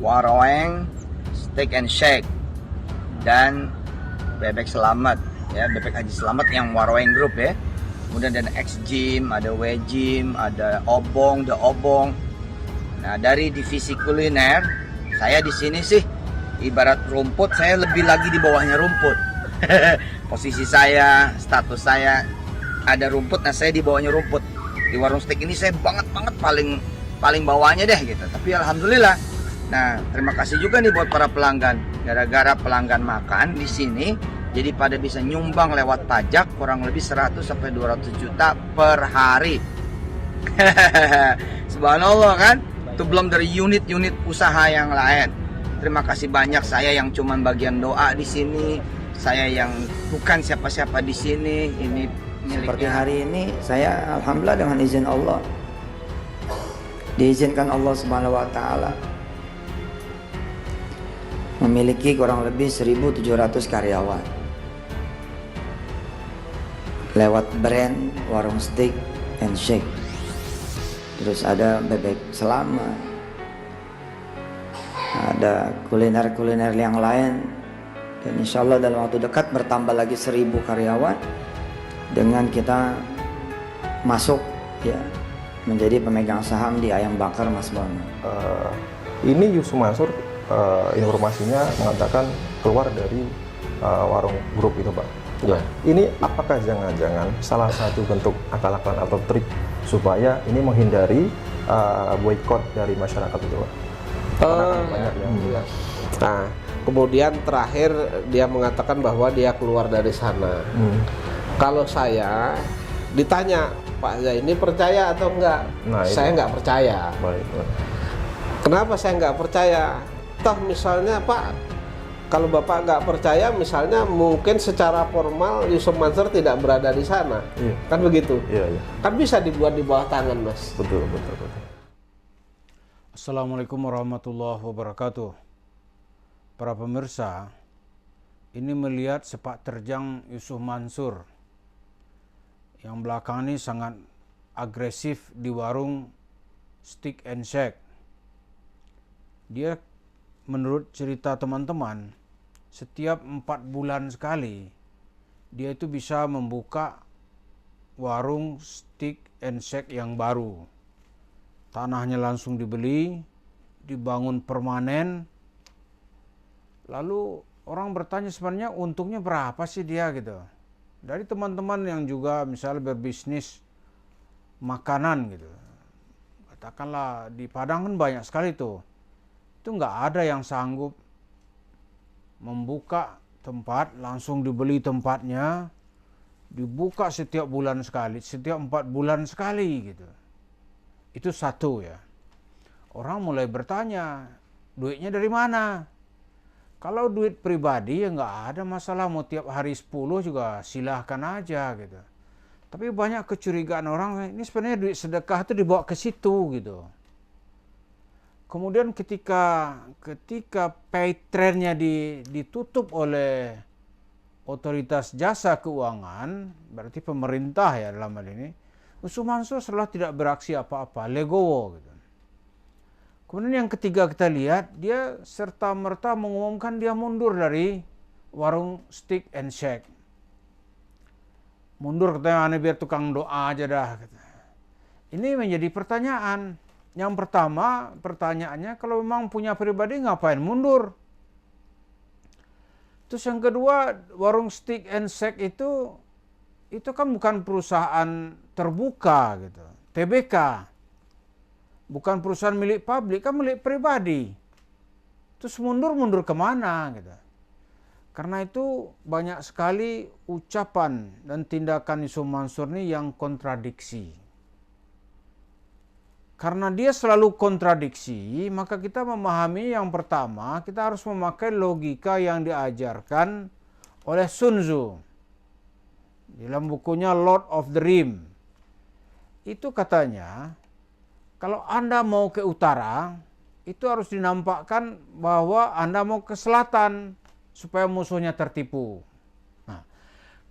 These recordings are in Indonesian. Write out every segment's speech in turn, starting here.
Waroeng Steak and Shake dan Bebek Selamat ya, Bebek Haji Selamat yang Waroeng Group ya. Kemudian ada X Gym, ada W Gym, ada Obong, The Obong. Nah, dari divisi kuliner, saya di sini sih ibarat rumput, saya lebih lagi di bawahnya rumput. Posisi saya, status saya ada rumput, nah saya di bawahnya rumput. Di warung steak ini saya banget paling bawahnya deh gitu. Tapi alhamdulillah. Nah, terima kasih juga nih buat para pelanggan. Gara-gara pelanggan makan di sini, jadi pada bisa nyumbang lewat pajak kurang lebih 100 sampai 200 juta per hari. Subhanallah kan? Itu belum dari unit-unit usaha yang lain. Terima kasih banyak, saya yang cuman bagian doa di sini, saya yang bukan siapa-siapa di sini. Ini miliknya. Seperti hari ini saya alhamdulillah dengan izin Allah diizinkan Allah Subhanahu wa taala memiliki kurang lebih 1.700 karyawan lewat brand Warung Steak and Shake. Terus ada Bebek Selamat, ada kuliner-kuliner yang lain, dan insya Allah dalam waktu dekat bertambah lagi 1.000 karyawan dengan kita masuk ya menjadi pemegang saham di Ayam Bakar Mas Bono. Ini Yusuf Mansur informasinya mengatakan keluar dari warung grup itu, Pak. Ya. Ini apakah jangan-jangan salah satu bentuk akal-akalan atau trik supaya ini menghindari boykot dari masyarakat itu, Pak? Banyak yang Nah, kemudian terakhir dia mengatakan bahwa dia keluar dari sana. Kalau saya ditanya, Pak Zaini percaya atau enggak? Nah, saya enggak percaya. baik. Kenapa saya enggak percaya? Toh misalnya Pak, kalau Bapak enggak percaya, misalnya mungkin secara formal Yusuf Mansur tidak berada di sana. Iya. Kan begitu? Iya. Kan bisa dibuat di bawah tangan, Mas. Betul. Assalamualaikum warahmatullahi wabarakatuh. Para pemirsa, ini melihat sepak terjang Yusuf Mansur yang belakangan ini sangat agresif di warung Steak and Shake. Dia menurut cerita teman-teman, setiap 4 bulan sekali dia itu bisa membuka warung Steak and Shake yang baru. Tanahnya langsung dibeli, dibangun permanen. Lalu orang bertanya sebenarnya untungnya berapa sih dia gitu. Dari teman-teman yang juga misalnya berbisnis makanan gitu. Katakanlah di Padang kan banyak sekali tuh. Itu nggak ada yang sanggup membuka tempat, langsung dibeli tempatnya, dibuka setiap bulan sekali, setiap 4 bulan sekali gitu. Itu satu ya. Orang mulai bertanya, duitnya dari mana? Kalau duit pribadi ya nggak ada masalah, mau tiap hari 10 juga silahkan aja gitu. Tapi banyak kecurigaan orang, ini sebenarnya duit sedekah itu dibawa ke situ gitu. Kemudian ketika pay trend-nya ditutup oleh otoritas jasa keuangan, berarti pemerintah ya dalam hal ini, Yusuf Mansur setelah tidak beraksi apa-apa, legowo gitu. Kemudian yang ketiga kita lihat, dia serta-merta mengumumkan dia mundur dari warung Steak and Shake. Mundur katanya, aneh biar tukang doa aja dah. Ini menjadi pertanyaan. Yang pertama, pertanyaannya, kalau memang punya pribadi ngapain mundur? Terus yang kedua, warung Steak and Shake itu kan bukan perusahaan terbuka gitu, TBK. Bukan perusahaan milik publik, kan milik pribadi. Terus mundur kemana gitu. Karena itu banyak sekali ucapan dan tindakan Yusuf Mansur ini yang kontradiksi. Karena dia selalu kontradiksi, maka kita memahami yang pertama, kita harus memakai logika yang diajarkan oleh Sun Tzu. Dalam bukunya Lord of the Ring. Itu katanya, kalau Anda mau ke utara, itu harus dinampakkan bahwa Anda mau ke selatan, supaya musuhnya tertipu. Nah,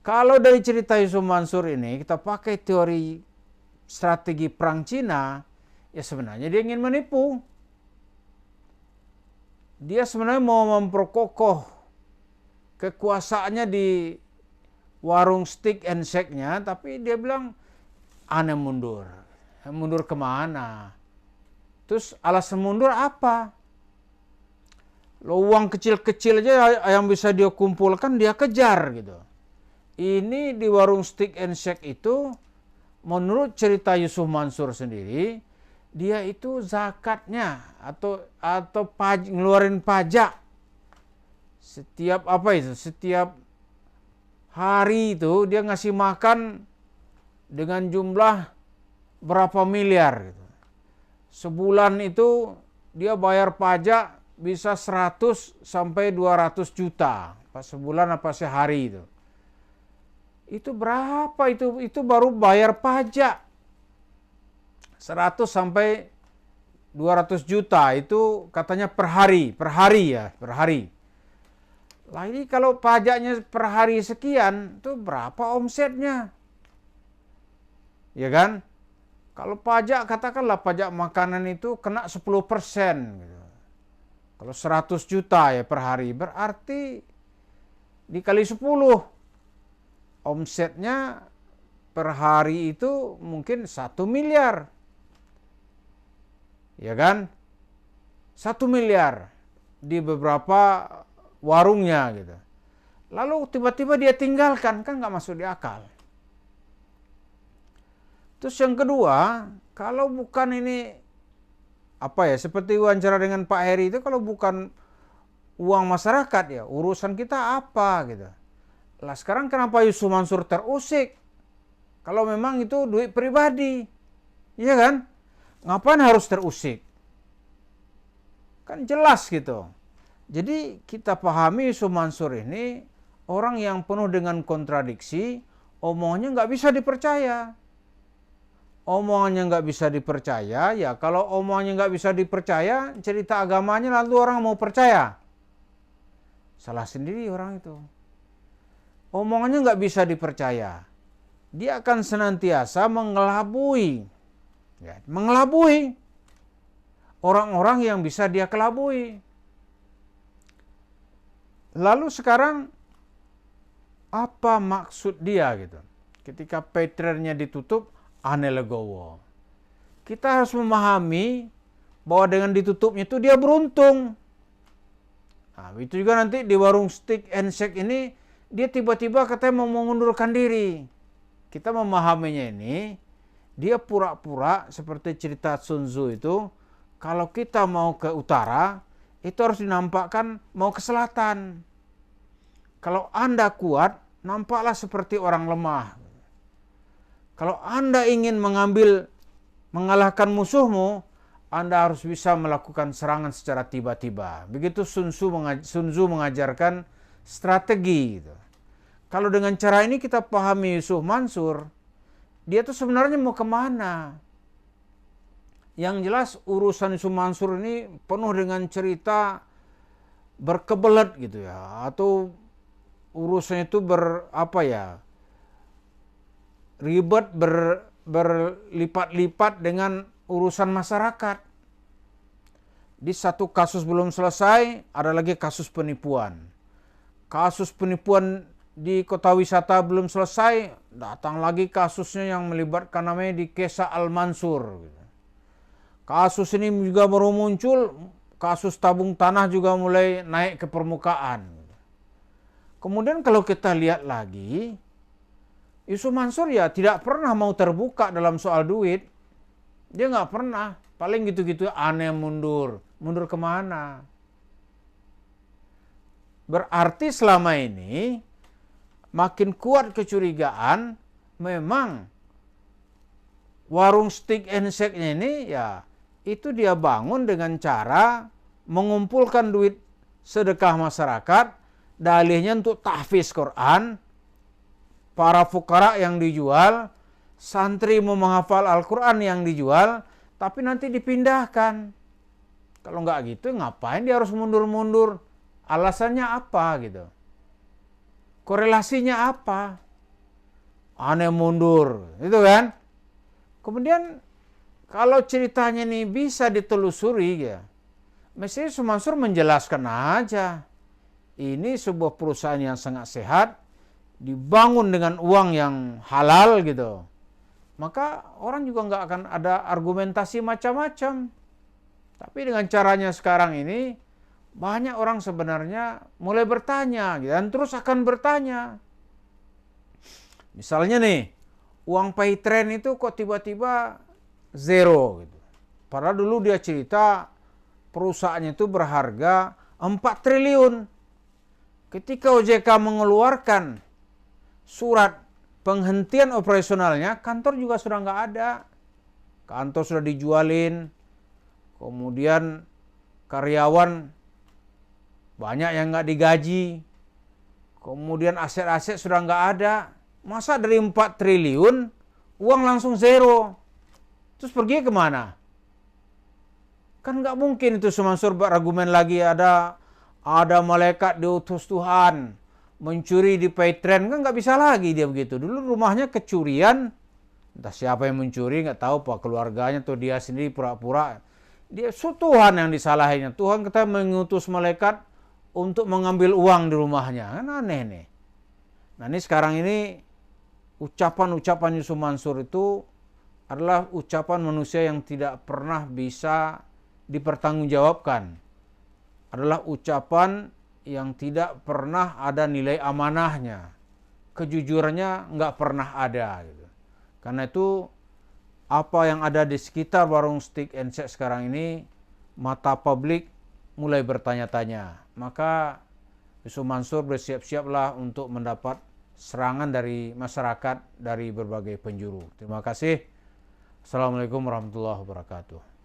kalau dari cerita Yusuf Mansur ini, kita pakai teori strategi perang Cina, ya sebenarnya dia ingin menipu. dia sebenarnya mau memperkokoh kekuasaannya di warung steak and shake-nya, tapi dia bilang aneh mundur. Mundur kemana? Terus alasan mundur apa? Lo uang kecil-kecil aja yang bisa dia kumpulkan dia kejar gitu. Ini di warung steak and shake itu menurut cerita Yusuf Mansur sendiri, dia itu zakatnya atau ngeluarin pajak setiap setiap hari itu dia ngasih makan dengan jumlah berapa miliar gitu. Sebulan itu dia bayar pajak bisa 100 sampai 200 juta pas sebulan apa sehari itu. Itu berapa itu? Itu baru bayar pajak. 100 sampai 200 juta itu katanya per hari ya, per hari. Lah ini kalau pajaknya per hari sekian, itu berapa omsetnya? Ya kan? Kalau pajak, katakanlah pajak makanan itu kena 10%. Gitu. Kalau 100 juta ya per hari, berarti dikali 10. Omsetnya per hari itu mungkin 1 miliar. Ya kan? 1 miliar di beberapa warungnya gitu. Lalu tiba-tiba dia tinggalkan, kan nggak masuk di akal. Terus yang kedua, kalau bukan ini seperti wawancara dengan Pak Heri itu, kalau bukan uang masyarakat ya urusan kita apa gitu. Lah sekarang kenapa Yusuf Mansur terusik? Kalau memang itu duit pribadi, iya kan? Ngapain harus terusik? Kan jelas gitu. Jadi kita pahami Yusuf Mansur ini orang yang penuh dengan kontradiksi, omongannya nggak bisa dipercaya. Omongannya nggak bisa dipercaya, ya kalau omongannya nggak bisa dipercaya, cerita agamanya lalu orang mau percaya. Salah sendiri orang itu. Omongannya nggak bisa dipercaya. Dia akan senantiasa mengelabui. Ya, mengelabui orang-orang yang bisa dia kelabui. Lalu sekarang apa maksud dia gitu? Ketika Patreon-nya ditutup, aneh legowo. Kita harus memahami bahwa dengan ditutupnya itu dia beruntung. Nah, itu juga nanti di warung steak and shake ini dia tiba-tiba katanya mau mengundurkan diri. Kita memahaminya ini, dia pura-pura seperti cerita Sun Tzu itu, kalau kita mau ke utara, itu harus dinampakkan mau ke selatan. Kalau Anda kuat, nampaklah seperti orang lemah. Kalau Anda ingin mengalahkan musuhmu, Anda harus bisa melakukan serangan secara tiba-tiba. Begitu Sun Tzu mengajarkan strategi. Gitu. Kalau dengan cara ini kita pahami Yusuf Mansur, dia tuh sebenarnya mau kemana? Yang jelas urusan Yusuf Mansur ini penuh dengan cerita berkebelet gitu ya, atau urusannya itu ribet berlipat-lipat dengan urusan masyarakat. Di satu kasus belum selesai, ada lagi kasus penipuan. Kasus penipuan di kota wisata belum selesai, datang lagi kasusnya yang melibatkan namanya di Kesa Al-Mansur. Kasus ini juga baru muncul, kasus tabung tanah juga mulai naik ke permukaan. Kemudian kalau kita lihat lagi, Yusuf Mansur ya tidak pernah mau terbuka dalam soal duit. Dia nggak pernah. Paling gitu-gitu aneh mundur. Mundur kemana? Berarti selama ini makin kuat kecurigaan memang warung steak and shake-nya ini ya itu dia bangun dengan cara mengumpulkan duit sedekah masyarakat, dalihnya untuk tahfiz Quran, para fukara yang dijual, santri mau menghafal Al-Quran yang dijual, tapi nanti dipindahkan. Kalau nggak gitu, ngapain dia harus mundur-mundur? Alasannya apa gitu? Korelasinya apa? Aneh mundur, itu kan? Kemudian kalau ceritanya ini bisa ditelusuri ya, Mestinya Yusuf Mansur menjelaskan aja. Ini sebuah perusahaan yang sangat sehat, dibangun dengan uang yang halal gitu. Maka orang juga nggak akan ada argumentasi macam-macam. Tapi dengan caranya sekarang ini, banyak orang sebenarnya mulai bertanya gitu, dan terus akan bertanya. Misalnya nih, uang paytrend itu kok tiba-tiba zero gitu. Padahal dulu dia cerita perusahaannya itu berharga 4 triliun. Ketika OJK mengeluarkan surat penghentian operasionalnya, kantor juga sudah nggak ada. Kantor sudah dijualin, kemudian karyawan banyak yang nggak digaji, kemudian aset-aset sudah nggak ada. Masa dari 4 triliun, uang langsung zero? Terus pergi kemana? Kan nggak mungkin itu Mansur berargumen lagi ada malaikat diutus Tuhan mencuri di paytrend, kan nggak bisa lagi dia begitu. Dulu rumahnya kecurian, entah siapa yang mencuri nggak tahu, pak keluarganya atau dia sendiri pura-pura. Dia Tuhan yang disalahinya. Tuhan kita mengutus malaikat untuk mengambil uang di rumahnya, kan aneh nih. Nah ini sekarang ini ucapan-ucapan Yusuf Mansur itu adalah ucapan manusia yang tidak pernah bisa dipertanggungjawabkan, adalah ucapan yang tidak pernah ada nilai amanahnya, kejujurannya nggak pernah ada gitu. Karena itu apa yang ada di sekitar warung steak and shake sekarang ini, mata publik mulai bertanya-tanya. Maka Yusuf Mansur bersiap-siaplah untuk mendapat serangan dari masyarakat dari berbagai penjuru. Terima kasih. Assalamualaikum warahmatullahi wabarakatuh.